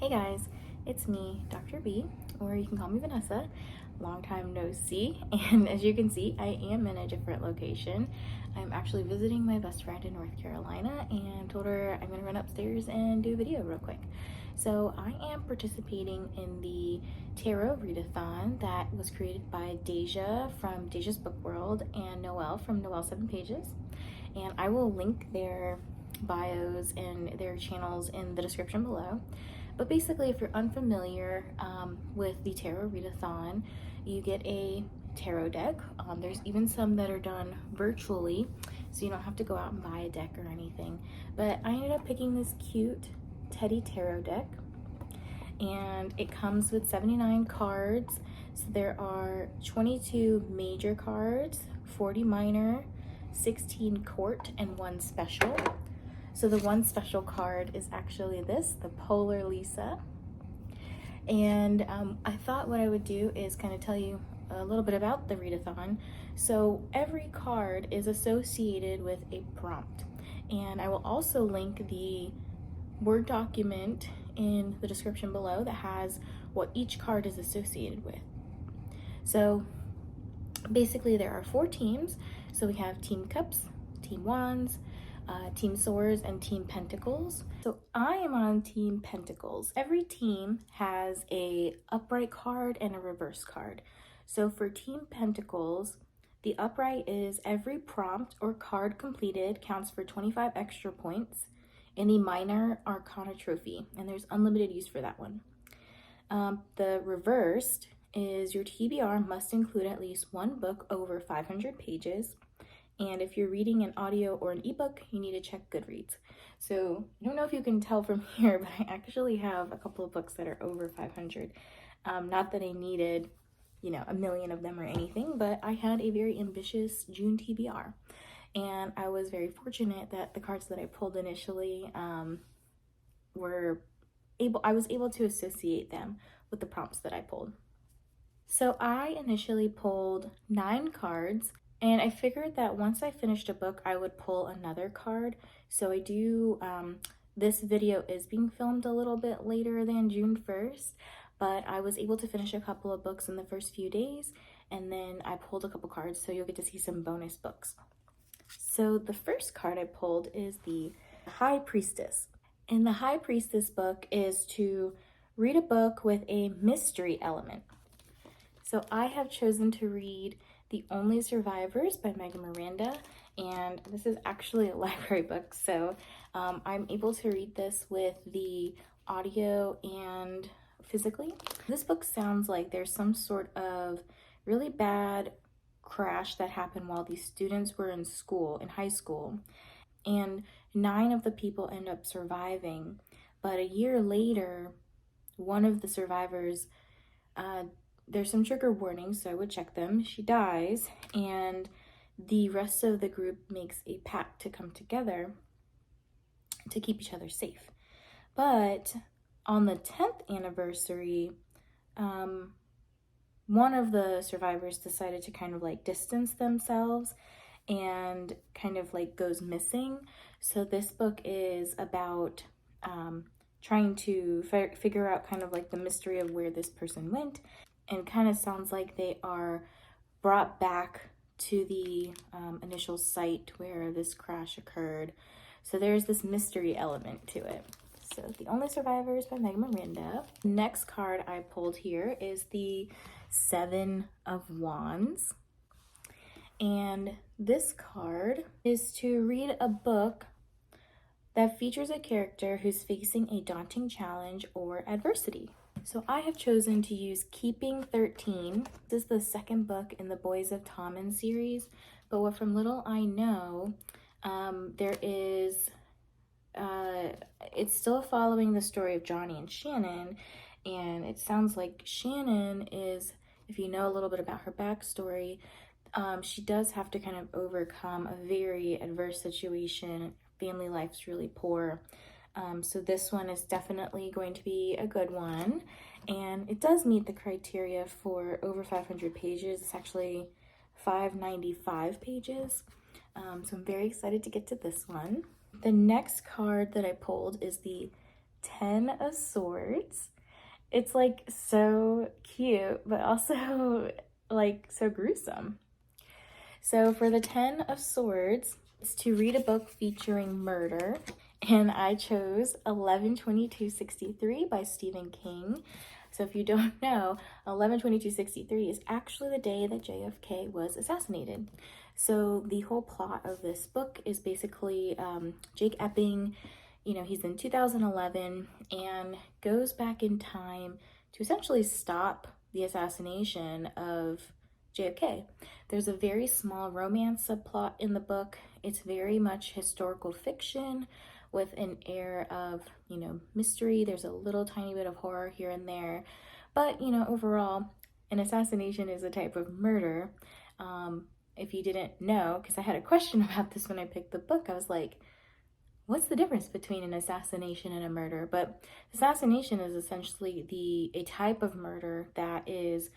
Hey guys, it's me, Dr. B, or you can call me Vanessa. Long time no see, and as you can see, I am in a different location. I'm actually visiting my best friend in North Carolina and told her I'm gonna run upstairs and do a video real quick. So I am participating in the Tarot Readathon that was created by Deja from Deja's Book World and Noelle from Noelle 7 Pages. And I will link their bios and their channels in the description below. But basically, if you're unfamiliar with the Tarot Readathon, you get a tarot deck. There's even some that are done virtually, so you don't have to go out and buy a deck or anything. But I ended up picking this cute Teddy Tarot deck, and it comes with 79 cards. So there are 22 major cards, 40 minor, 16 court, and 1 special. So the 1 special card is actually this, the Polar Lisa. And I thought what I would do is kind of tell you a little bit about the readathon. So every card is associated with a prompt. And I will also link the Word document in the description below that has what each card is associated with. So basically there are 4 teams. So we have Team Cups, Team Wands, Team Swords, and Team Pentacles. So I am on Team Pentacles. Every team has a upright card and a reverse card. So for Team Pentacles, the upright is every prompt or card completed counts for 25 extra points in the minor arcana trophy, and there's unlimited use for that one. The reversed is your TBR must include at least 1 book over 500 pages. And if you're reading an audio or an ebook, you need to check Goodreads. So I don't know if you can tell from here, but I actually have a couple of books that are over 500. Not that I needed, a million of them or anything, but I had a very ambitious June TBR. And I was very fortunate that the cards that I pulled initially I was able to associate them with the prompts that I pulled. So I initially pulled 9 cards, and I figured that once I finished a book, I would pull another card. So I do, this video is being filmed a little bit later than June 1st, but I was able to finish a couple of books in the first few days, and then I pulled a couple cards, so you'll get to see some bonus books. So the first card I pulled is the High Priestess. And the High Priestess book is to read a book with a mystery element. So I have chosen to read The Only Survivors by Megan Miranda, and this is actually a library book, so I'm able to read this with the audio and physically. This book sounds like there's some sort of really bad crash that happened while these students were in high school, and 9 of the people end up surviving, but a year later, one of the survivors, there's some trigger warnings, so I would check them. She dies, and the rest of the group makes a pact to come together to keep each other safe. But on the 10th anniversary, one of the survivors decided to kind of like distance themselves and kind of like goes missing. So this book is about trying to figure out kind of like the mystery of where this person went, and kind of sounds like they are brought back to the initial site where this crash occurred. So there's this mystery element to it. So The Only Survivors by Megan Miranda. Next card I pulled here is the 7 of Wands. And this card is to read a book that features a character who's facing a daunting challenge or adversity. So I have chosen to use Keeping 13. This is the 2nd book in the Boys of Tommen series, but what from little I know, there is, it's still following the story of Johnny and Shannon, and it sounds like Shannon is, if you know a little bit about her backstory, she does have to kind of overcome a very adverse situation. Family life's really poor. So this one is definitely going to be a good one, and it does meet the criteria for over 500 pages. It's actually 595 pages, so I'm very excited to get to this one. The next card that I pulled is the Ten of Swords. It's like so cute, but also like so gruesome. So for the Ten of Swords, it's to read a book featuring murder, and I chose 11/22/63 by Stephen King. So if you don't know, 11/22/63 is actually the day that JFK was assassinated. So the whole plot of this book is basically Jake Epping, he's in 2011 and goes back in time to essentially stop the assassination of JFK. There's a very small romance subplot in the book. It's very much historical fiction with an air of, mystery. There's a little tiny bit of horror here and there. But, overall, an assassination is a type of murder. If you didn't know, because I had a question about this when I picked the book, I was like, what's the difference between an assassination and a murder? But assassination is essentially a type of murder that is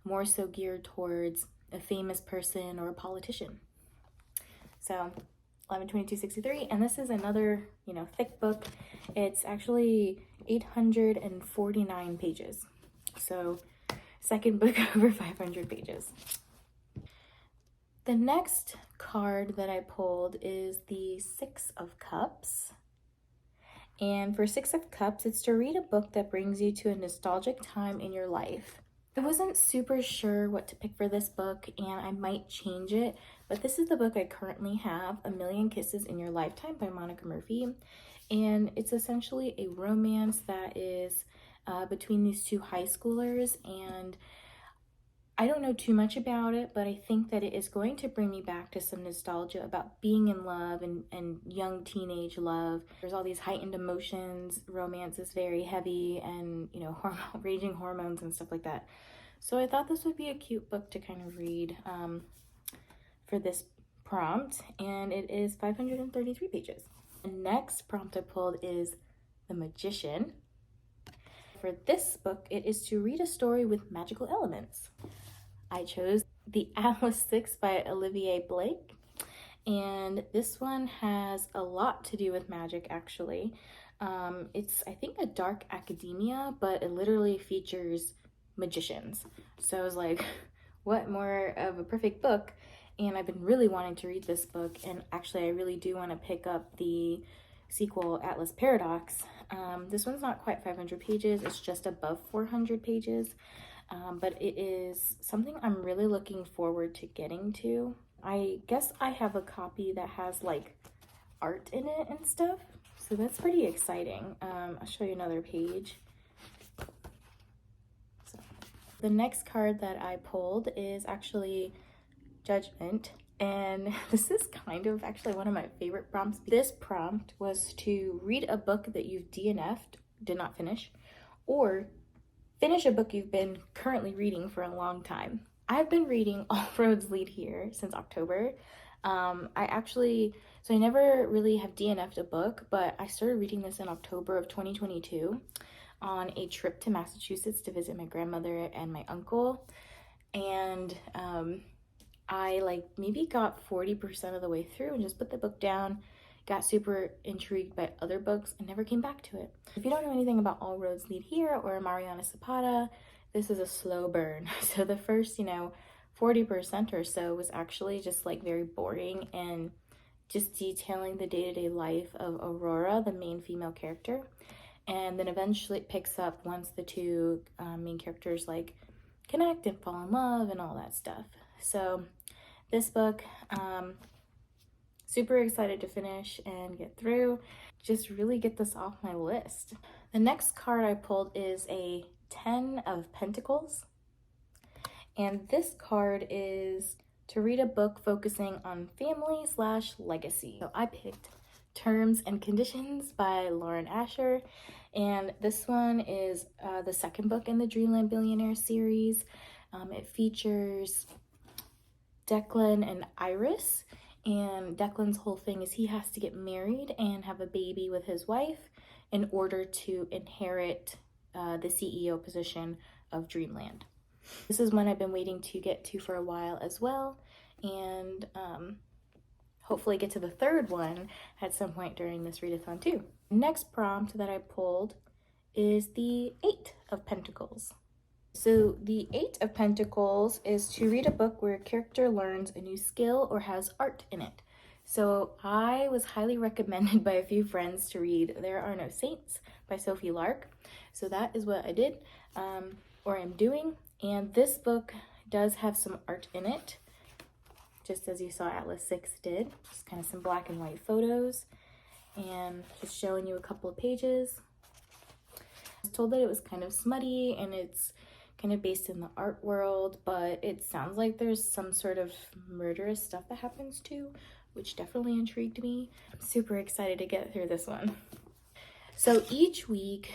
more so geared towards a famous person or a politician. So 11/22/63, and this is another, thick book. It's actually 849 pages. So second book over 500 pages. The next card that I pulled is the Six of Cups. And for Six of Cups, it's to read a book that brings you to a nostalgic time in your life. I wasn't super sure what to pick for this book, and I might change it, but this is the book I currently have, A Million Kisses in Your Lifetime by Monica Murphy. And it's essentially a romance that is between these two high schoolers, and I don't know too much about it, but I think that it is going to bring me back to some nostalgia about being in love and young teenage love. There's all these heightened emotions. Romance is very heavy and, raging hormones and stuff like that. So I thought this would be a cute book to kind of read for this prompt, and it is 533 pages. The next prompt I pulled is The Magician. For this book, it is to read a story with magical elements. I chose The Atlas Six by Olivia Blake, and this one has a lot to do with magic, actually. It's, I think, a dark academia, but it literally features magicians. So I was like, what more of a perfect book? And I've been really wanting to read this book, and actually I really do want to pick up the sequel, Atlas Paradox. This one's not quite 500 pages, it's just above 400 pages. But it is something I'm really looking forward to getting to. I guess I have a copy that has like art in it and stuff, so that's pretty exciting. I'll show you another page. So, the next card that I pulled is actually Judgment, and this is kind of actually one of my favorite prompts. This prompt was to read a book that you've DNF'd, did not finish, or finish a book you've been currently reading for a long time. I've been reading All Roads Lead Here since October. I never really have DNF'd a book, but I started reading this in October of 2022 on a trip to Massachusetts to visit my grandmother and my uncle. And I maybe got 40% of the way through and just put the book down, got super intrigued by other books, and never came back to it. If you don't know anything about All Roads Lead Here or Mariana Zapata, this is a slow burn. So the first, 40% or so was actually just very boring and just detailing the day-to-day life of Aurora, the main female character. And then eventually it picks up once the two main characters connect and fall in love and all that stuff. So this book, super excited to finish and get through. Just really get this off my list. The next card I pulled is a 10 of Pentacles. And this card is to read a book focusing on family/legacy. So I picked Terms and Conditions by Lauren Asher. And this one is the second book in the Dreamland Billionaire series. It features Declan and Iris. And Declan's whole thing is he has to get married and have a baby with his wife in order to inherit the CEO position of Dreamland. This is one I've been waiting to get to for a while as well, and hopefully get to the third one at some point during this readathon too. Next prompt that I pulled is the Eight of Pentacles. So the Eight of Pentacles is to read a book where a character learns a new skill or has art in it. So I was highly recommended by a few friends to read There Are No Saints by Sophie Lark. So that is what I did, or I'm doing. And this book does have some art in it, just as you saw Atlas 6 did. Just kind of some black and white photos, and just showing you a couple of pages. I was told that it was kind of smutty and it's kind of based in the art world, but it sounds like there's some sort of murderous stuff that happens too, which definitely intrigued me. I'm super excited to get through this one. So each week,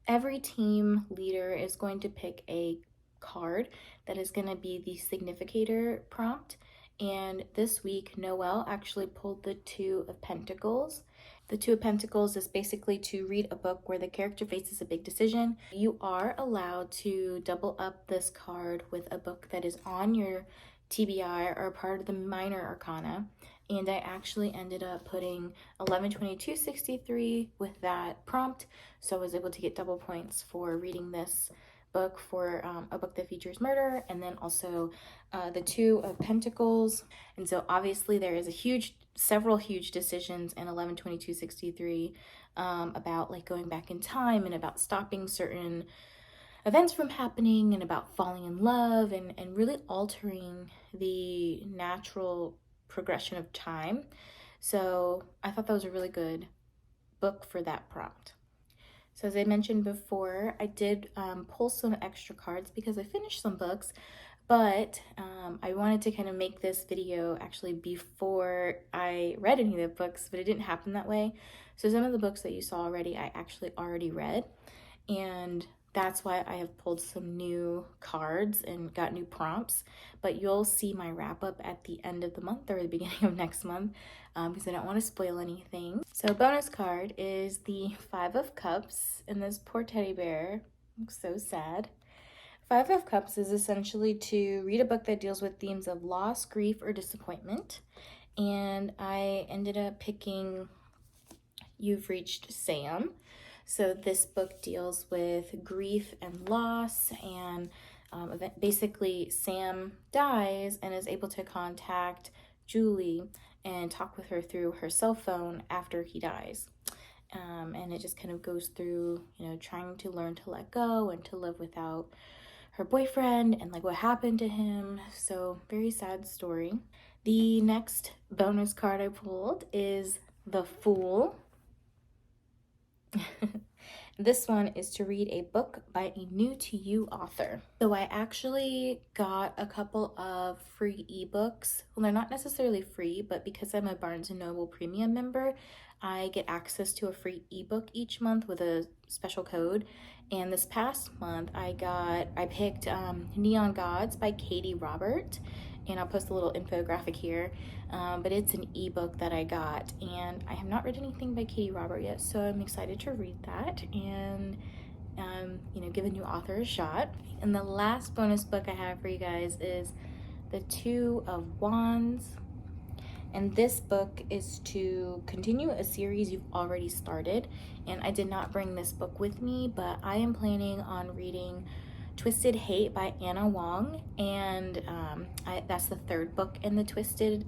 every team leader is going to pick a card that is going to be the significator prompt. And this week, Noelle actually pulled the Two of Pentacles. The Two of Pentacles is basically to read a book where the character faces a big decision. You are allowed to double up this card with a book that is on your TBR or part of the minor arcana. And I actually ended up putting 11/22/63 with that prompt. So I was able to get double points for reading this book for a book that features murder, and then also the Two of Pentacles. And so obviously there is several huge decisions in 11/22/63 about like going back in time and about stopping certain events from happening and about falling in love and really altering the natural progression of time. So I thought that was a really good book for that prompt. So as I mentioned before, I did pull some extra cards because I finished some books, but I wanted to kind of make this video actually before I read any of the books, but it didn't happen that way. So some of the books that you saw already, I actually already read, and that's why I have pulled some new cards and got new prompts. But you'll see my wrap up at the end of the month or the beginning of next month, because I don't want to spoil anything. So bonus card is the Five of Cups, and this poor teddy bear looks so sad. Five of Cups is essentially to read a book that deals with themes of loss, grief, or disappointment. And I ended up picking You've Reached Sam. So this book deals with grief and loss, and basically Sam dies and is able to contact Julie and talk with her through her cell phone after he dies. And it just kind of goes through, trying to learn to let go and to live without her boyfriend and like what happened to him. So very sad story. The next bonus card I pulled is the Fool. This one is to read a book by a new to you author. So I actually got a couple of free ebooks. Well, they're not necessarily free, but because I'm a Barnes & Noble Premium member, I get access to a free ebook each month with a special code. And this past month, I picked Neon Gods by Katie Robert, and I'll post a little infographic here. But it's an ebook that I got, and I have not read anything by Katie Robert yet, so I'm excited to read that and give a new author a shot. And the last bonus book I have for you guys is the Two of Wands, and this book is to continue a series you've already started. And I did not bring this book with me, but I am planning on reading Twisted Hate by Anna Wong, and that's the third book in the Twisted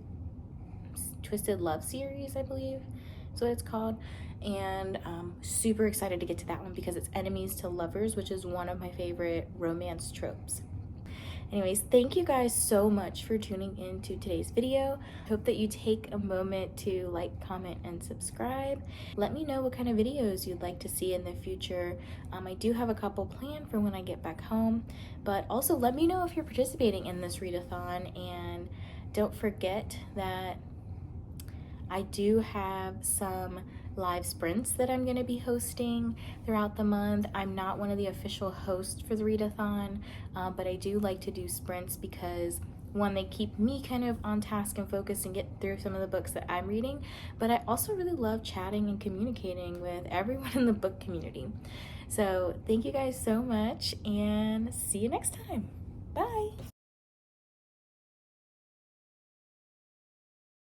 Love series, I believe is what it's called. And super excited to get to that one because it's enemies to lovers, which is one of my favorite romance tropes. Anyways, thank you guys so much for tuning in to today's video. I hope that you take a moment to like, comment, and subscribe. Let me know what kind of videos you'd like to see in the future. I do have a couple planned for when I get back home, but also let me know if you're participating in this readathon, and don't forget that I do have some live sprints that I'm going to be hosting throughout the month. I'm not one of the official hosts for the readathon, but I do like to do sprints because one, they keep me kind of on task and focused and get through some of the books that I'm reading, but I also really love chatting and communicating with everyone in the book community. So thank you guys so much, and see you next time. Bye.